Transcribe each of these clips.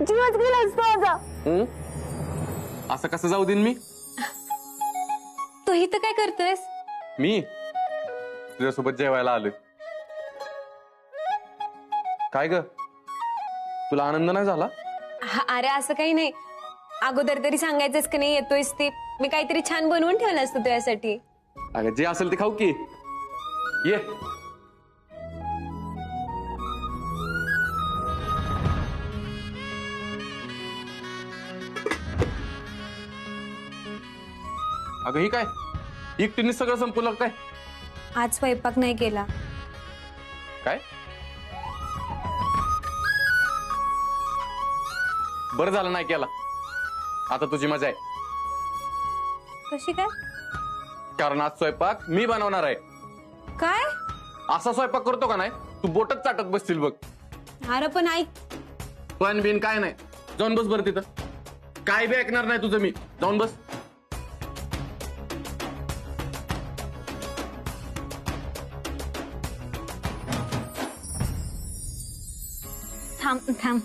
जीवच गेला असतो माझा. असं कसं जाऊ देईन मी? तू इथं काय करतोयस? मी तुझ्यासोबत जेवायला आलोय. काय ग, तुला आनंद नाही झाला? अरे असं काही नाही. अगोदर तरी सांगायचंस का नाही येतोयस ते. मी काहीतरी छान बनवून ठेवलं असतं तुझ्यासाठी. अगं जे असेल ते खाऊ की. ये. अगं ही काय, एकटीने सगळं संपवलं काय? आज स्वयंपाक नाही केला. काय? बरं झालं नाही केला. आता तुझी मजा आहे. कशी काय? कारण आज स्वयंपाक मी बनवणार आहे. काय? असा स्वयंपाक करतो का नाही तू बोटच चाटत बसतील बघ. अरे पण ऐक. पण बिन काय नाही, जाऊन बस बरं तिथं. काय बी ऐकणार नाही तुझं मी. जाऊन बस. थांब थांब.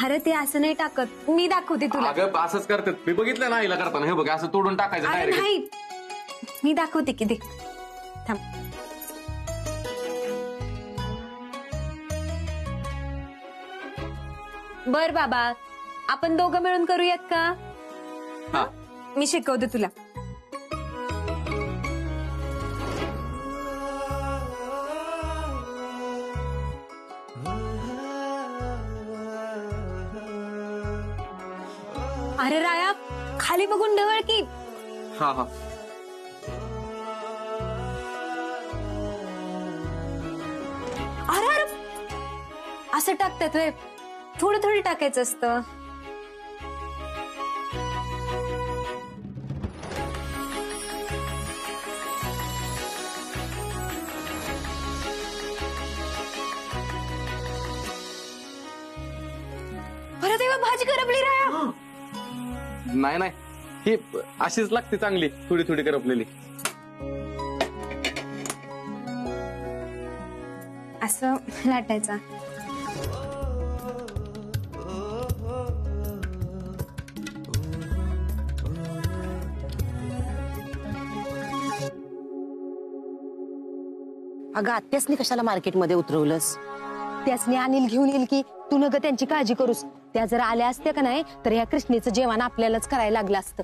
अरे ते असं नाही टाकत. मी दाखवते तुला. अगं असंच करतात, मी बघितलं ना हिला करताना. हे बघ असं तोडून टाकायचं अरे डायरेक्ट. नाही, मी दाखवते की. दे थांब. बर बाबा, आपण दोघं मिळून करूयात का? हा. मी शिकवते तुला. अरे राया, खाली बघून ढवळ की. हा हा. अरे अरे, असं टाकतात व्हय. थोडं थोडं टाकायचं असतं. अरे तेव्हा भाजी करपली राया. नाही नाही, ही अशीच लागते चांगली, थोडी थोडी करपलेली. असं लाटायचं. अगं आत्यासनी कशाला मार्केटमध्ये उतरवलंस? त्यासनी अनिल घेऊन येईल की. तू नग त्यांची काळजी करूस. त्या जर आल्या असत्या का नाही तर ह्या कृष्णेचं जेवण आपल्यालाच करायला लागलं असतं.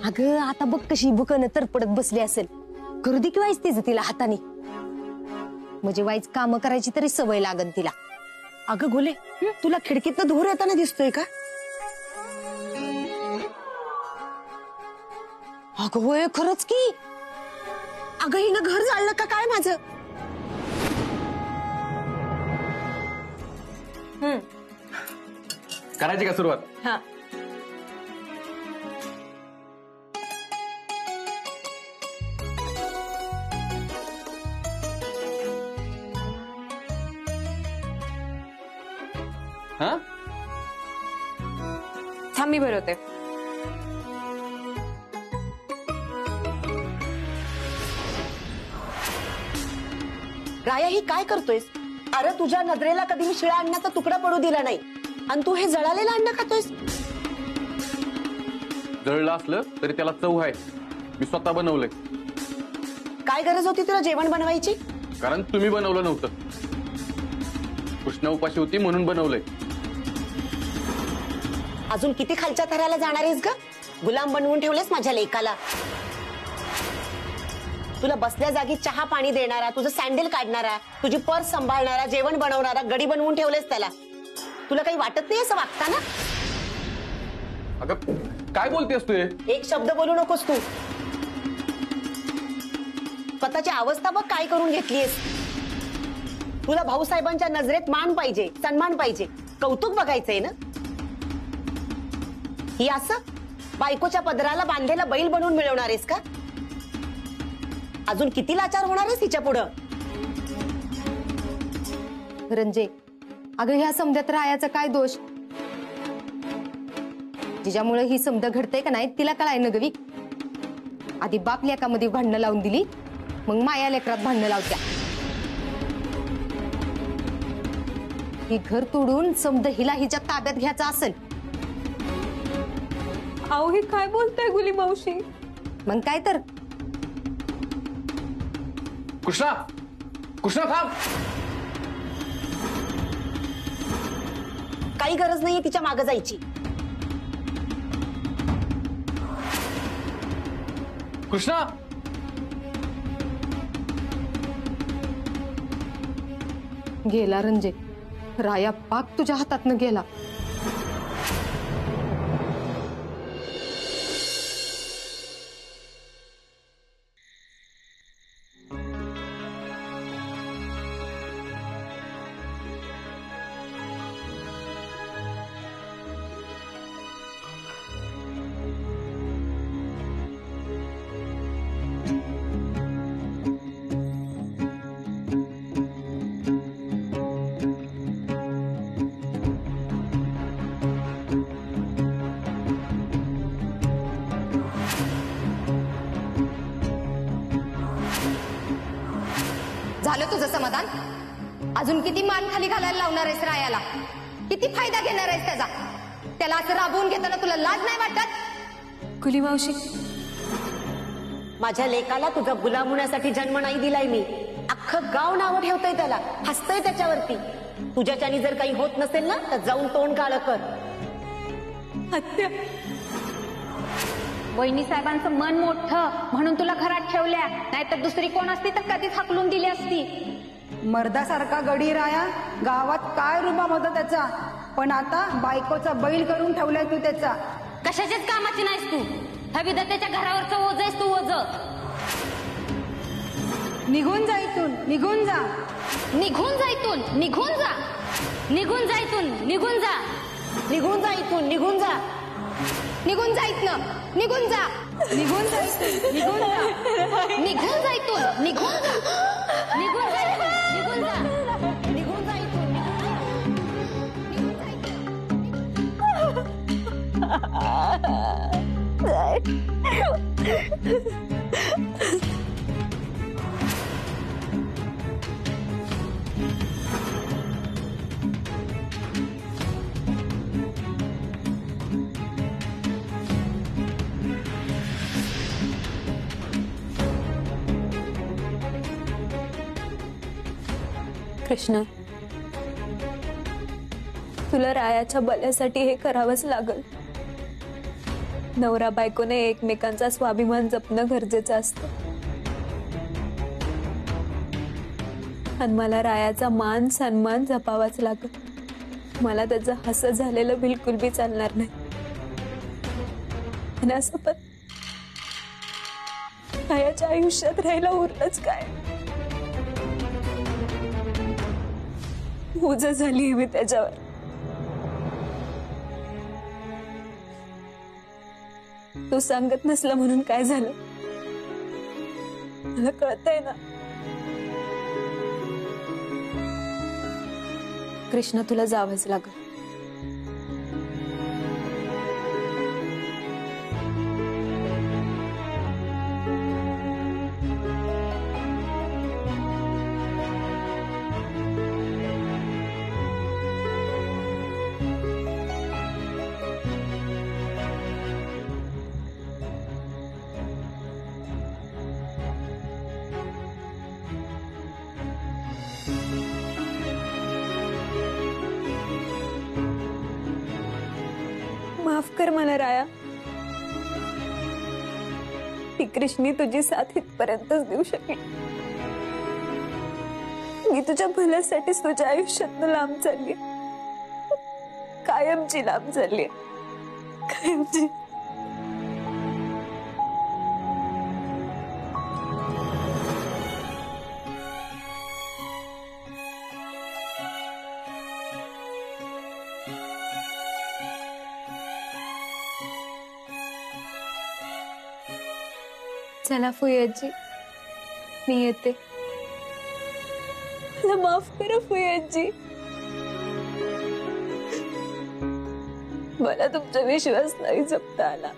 अगं आता बघ कशी भुकन तरपडत बसली असेल. करू दे की वाईच तिचं तिला हाताने. म्हणजे वाईच कामं करायची तरी सवय लागन तिला. अगं गोले, तुला खिडकीतनं धूर येताना दिसतोय का? अगं होय खरंच की. अगं हिनं घर जाळलं का काय माझं? करायची का सुरुवात? हा. हा. थांब मी भरवते. राया ही काय करतोयस? अरे तुझ्या नजरेला कधी मी शिळा अन्नाचा तुकडा पडू दिला नाही आणि तू हे जळालेलं अन्न खातोयस. जळलं असलं तरी त्याला चव आहे. मी स्वतः बनवलंय. काय गरज होती तुला जेवण बनवायची? कारण तुम्ही बनवलं नव्हतं. कृष्णा उपाशी होती म्हणून बनवलंय. अजून किती खालच्या थराला जाणार आहेस ग? गुलाम बनवून ठेवलेस माझ्या लेकाला. तुला बसल्या जागी चहा पाणी देणारा, तुझं सँडल काढणारा, तुझी पर्स सांभाळणारा, जेवण बनवणारा गडी बनवून ठेवलेस त्याला. तुला काही वाटत नाही असं वागताना? अगं काय बोलतेस तू? एक शब्द बोलू नकोस तू. स्वतःची अवस्था बघ काय करून घेतलीयस. तुला भाऊसाहेबांच्या नजरेत मान पाहिजे, सन्मान पाहिजे, कौतुक बघायचंय ना. ही असं बायकोच्या पदराला बांधलेला बैल बनवून मिळवणार आहेस का? अजून किती लाचार होणार आहेस हिच्या पुढं? रंजे, अगं ह्या समध्यात रायाचा काय दोष? जिच्यामुळे ही समजा घडतंय का नाही तिला कळाय न गवी. आधी बाप लेकामध्ये भांडणं लावून दिली, मग माया लेकरात भांडणं लावत्या. ही घर तोडून समद हिला हिच्या ताब्यात घ्यायचं असेल अहो हे काय बोलताय गुली मावशी? मग काय तर. कृष्णा कृष्णा थांब. काही गरज नाहीये तिच्या मागे जायची. कृष्णा गेला रंजे, राया पाक तुझ्या हातातनं गेला. झालं तुझं समाधान? अजून किती मान खाली घालायला लावणार आहेस रायाला? किती फायदा घेणार आहेस त्याचा? त्याला असं राबवून घेताना तुला लाज नाही वाटत? गुली मावशी, माझ्या लेकाला तुझा गुलाम होण्यासाठी जन्म नाही दिलाय मी. अख्खं गाव नावं ठेवतंय त्याला, हसतंय त्याच्यावरती. तुझ्याच्यानी जर काही होत नसेल ना तर जाऊन तोंड काळं कर. हत्या. वहिनी साहेबांचं मन मोठं म्हणून तुला घरात ठेवल्या, नाहीतर दुसरी कोण असती तर कधीच हाकलून दिली असती. मर्दासारखा गडी राया, गावात काय रुबाब होता त्याचा, पण आता बायकोचा बैल करून ठेवलाय तू त्याचा. कशाच्याच कामाची नाहीस तू. हविदत्तेच्या घरावरचं ओझ आहेस तू, ओझ. निघून जा इथून, निघून जा. निघून जा इथून, निघून जा. निघून जा इथून, निघून जा. निघून जा इथून, निघून जा. निघून जा इथनं, निघून जा. निघून जा इथून, निघून जा. निघून जा इथून, निघून जा. निघून जा इथून, निघून जा. निघून जा इथून. कृष्णा, तुला रायाच्या भल्यासाठी हे करावंच लागल. नवरा बायकोने एकमेकांचा स्वाभिमान जपणं गरजेचं असतं. आणि मला रायाचा मान सन्मान जपावाच लागल. मला त्याचं हसं झालेलं बिलकुल बी चालणार नाही. आणि असं पण रायाच्या आयुष्यात राहायला उरलंच काय? ओझ झाली मी त्याच्यावर. तू सांगत नसला म्हणून काय झालं मला कळतंय ना. कृष्णा, तुला जावंच लागल. माफ कर मला राया. ती कृष्णी तुझी साथ इथपर्यंतच देऊ शकेल. मी तुझ्या भल्यासाठीच तुझ्या आयुष्यातनं लांब चालली, कायमची लांब चालली, कायमची. चला फुय्याजी, मी येते. मला माफ करा फुय्याजी. मला तुमचा विश्वास नाही जपता आला.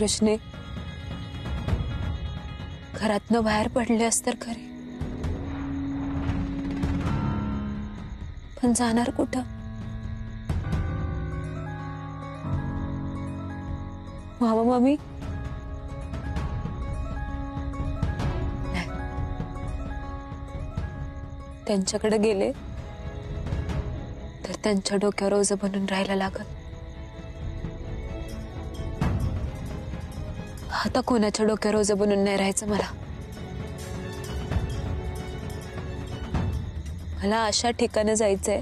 कृष्णे घरातनं बाहेर पडलेस तर खरे, पण जाणार कुठं? मामा मामी नाही. त्यांच्याकडे गेले तर त्यांच्या डोक्यावर ओझ बनून राहायला लागल. आता कोणाच्या डोक्यावर ओझ बनून नाही राहायचं मला. मला अशा ठिकाणी जायचंय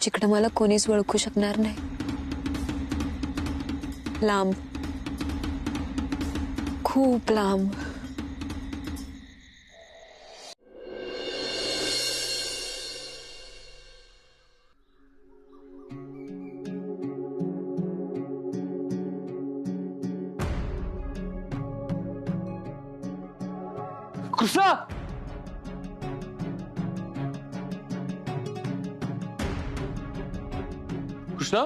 जिकडे मला कोणीच ओळखू शकणार नाही. लांब, खूप लांब. कृष्णा, कृष्णा,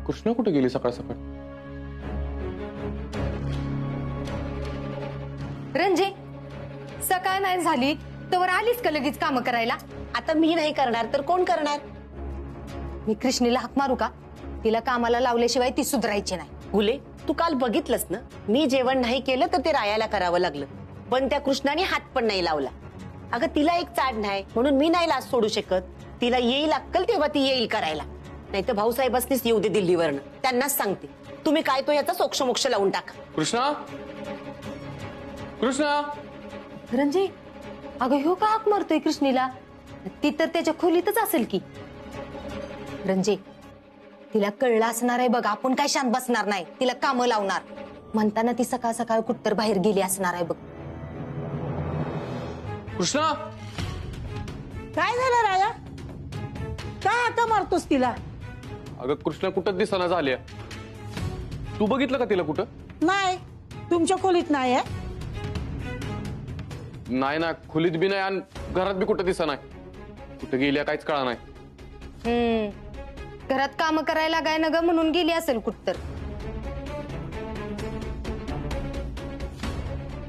कृष्णा कुठे गेली सकाळ सकाळ? रंजे, सकाळ नाही झाली तर आलीस का लगेच काम करायला? आता मी नाही करणार तर कोण करणार? मी कृष्णीला हाक मारू का? तिला कामाला लावल्याशिवाय ती सुधारायची नाही. गुले, तू काल बघितलंस ना, मी जेवण नाही केलं तर ते रायाला करावं लागलं, पण त्या कृष्णाने हात पण नाही लावला. अगं तिला एक चाड नाही म्हणून मी नाही लाज सोडू शकत. तिला येईल अक्कल तेव्हा ती येईल करायला. नाही तर भाऊसाहेबांनीच येऊ दे दिल्लीवरनं, त्यांनाच सांगते. तुम्ही काय तो याचा सोक्षमोक्ष लावून टाका. कृष्णा, कृष्णा, रंजे, अगं ह्यो का हाक मारतोय कृष्णीला? ती तर त्याच्या खोलीतच असेल की. रंजे, तिला कळलं असणार आहे बघ, आपण काय शांत बसणार नाही, तिला कामं लावणार. म्हणताना ती सकाळ सकाळ कुठतर बाहेर गेली असणार आहे बघ. कृष्णा, काय झालं राया? का हाका मारतोस तिला? अगं कृष्णा कुठं दिसना झाल्या. तू बघितलं का तिला कुठं? नाही, तुमच्या खोलीत नाही आहे. नाही ना, खोलीत बी नाही आणि घरात बी कुठं दिसना. कुठं गेल्या काहीच कळा नाही. घरात काम करायला काय ना ग म्हणून गेली असेल कुठतर.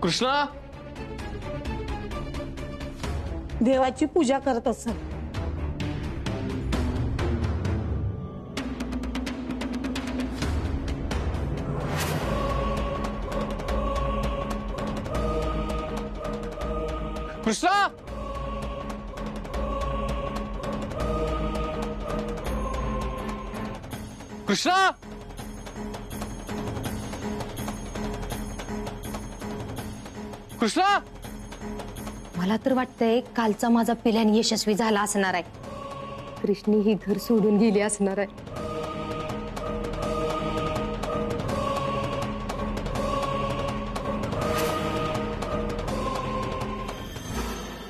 कृष्णा, देवाची पूजा करत असत. कृष्णा, कृष्णा, कृष्णा. मला तर वाटतंय कालचा माझा प्लॅन यशस्वी झाला असणार आहे. कृष्णी ही घर सोडून गेली असणार आहे.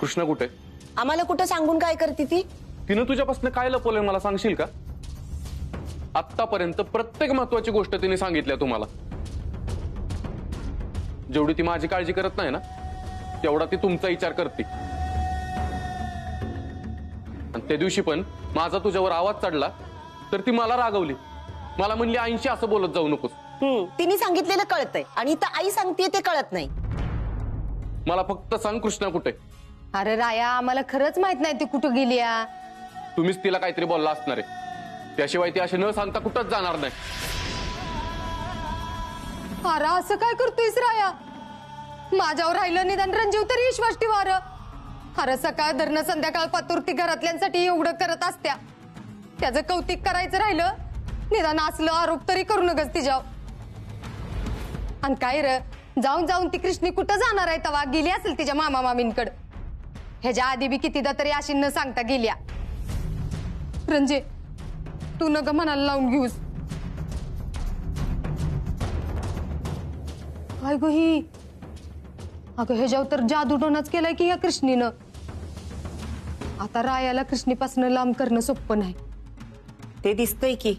कृष्णा कुठे? आम्हाला कुठं सांगून काय करते ती? तिनं तुझ्यापासून काय लपवलंय मला सांगशील का? आतापर्यंत प्रत्येक महत्वाची गोष्ट तिने सांगितल्या तुम्हाला. जेवढी ती माझी काळजी करत नाही ना, तेवढा ती तुमचा विचार करते. आणि त्या दिवशी पण माझा तुझ्यावर आवाज चढला तर ती मला रागवली. मला म्हणली, आईंशी असं बोलत जाऊ नकोस. तिने सांगितलेलं कळतंय आणि इथं आई सांगतेय ते कळत नाही. मला फक्त सांग कृष्णा कुठे? अरे राया, आम्हाला खरंच माहित नाही ती कुठं गेली. तुम्हीच तिला काहीतरी बोलला असणार आहे. त्याशिवाय ती अशी न सांगता कुठंच जाणार नाही. अरे असं काय करतोयस राया? माझ्यावर राहिलं निदान रंजीव तरी विश्वास ठेवार. अरे सकाळ धरणं संध्याकाळ पातूर ती घरातल्यांसाठी एवढं करत असत्या. त्याचं कौतिक करायचं राहिलं निदान असलं आरोप तरी करू नगस तिच्यावर. आणि काय र, जाऊन जाऊन ती कृष्णी कुठं जाणार आहे? तवा गेली असेल तिच्या मामा मामींकडे. ह्याच्या आधी बी कितीदा तरी अशी न सांगता गेल्या. रंजे, तू नग मनाला लावून घेऊस. काय ग ही? अगं ह्याच्यावर तर जादूटोनाच केलाय की या कृष्णीनं. आता रायाला कृष्णीपासून लांब करणं सोपं नाही. ते दिसतंय की.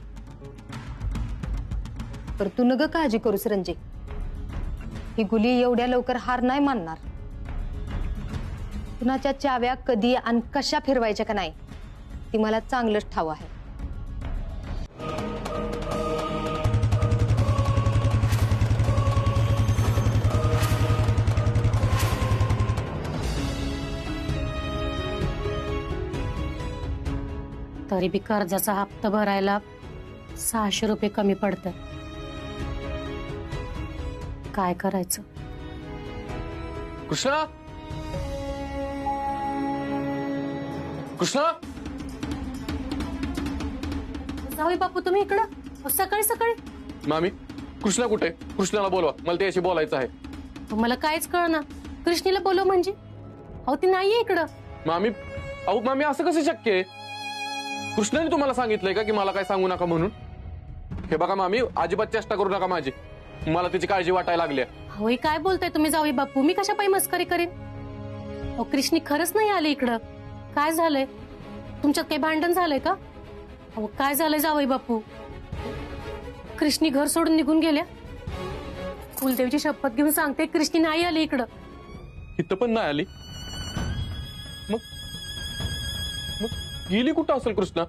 पर तू नग काळजी करूस रंजे. ही गुली एवढ्या लवकर हार नाही मानणार. कुणाच्या चाव्या कधी आणि कशा फिरवायच्या का नाही ती मला चांगलंच ठाव आहे. तरी बी कर्जाचा हप्ता भरायला 600 रुपये कमी पडतात. काय करायचं? कृष्णा, कृष्णा, जाऊ बापू तुम्ही इकडं सकाळी सकाळी. मामी, कृष्णा कुठे? कृष्णाला बोलवा, मला त्याशी बोलायचं आहे. मला काहीच कळना. कृष्णीला बोलव म्हणजे? अहो ती नाहीये इकडं. मामी, अहो मामी, असं कसं शक्य आहे? कृष्णाने तुम्हाला सांगितलंय का की मला काय सांगू नका म्हणून? हे बघा मामी, अजिबात चेष्टा करू नका माझी. मला तिची काळजी वाटायला लागली. अहो हे काय बोलताय तुम्ही जाऊ बापू? मी कशा पायी मस्करी करेन? अहो कृष्णी खरंच नाही आली इकडं. काय झालंय? तुमच्यात काही भांडण झालंय का? अहो काय झालंय जावई बापू? कृष्णी घर सोडून निघून गेल्या. कुलदेवीची शपथ घेऊन सांगते कृष्णी नाही आली इकडं. इथं पण नाही आली. मग गेली कुठं असेल कृष्णा?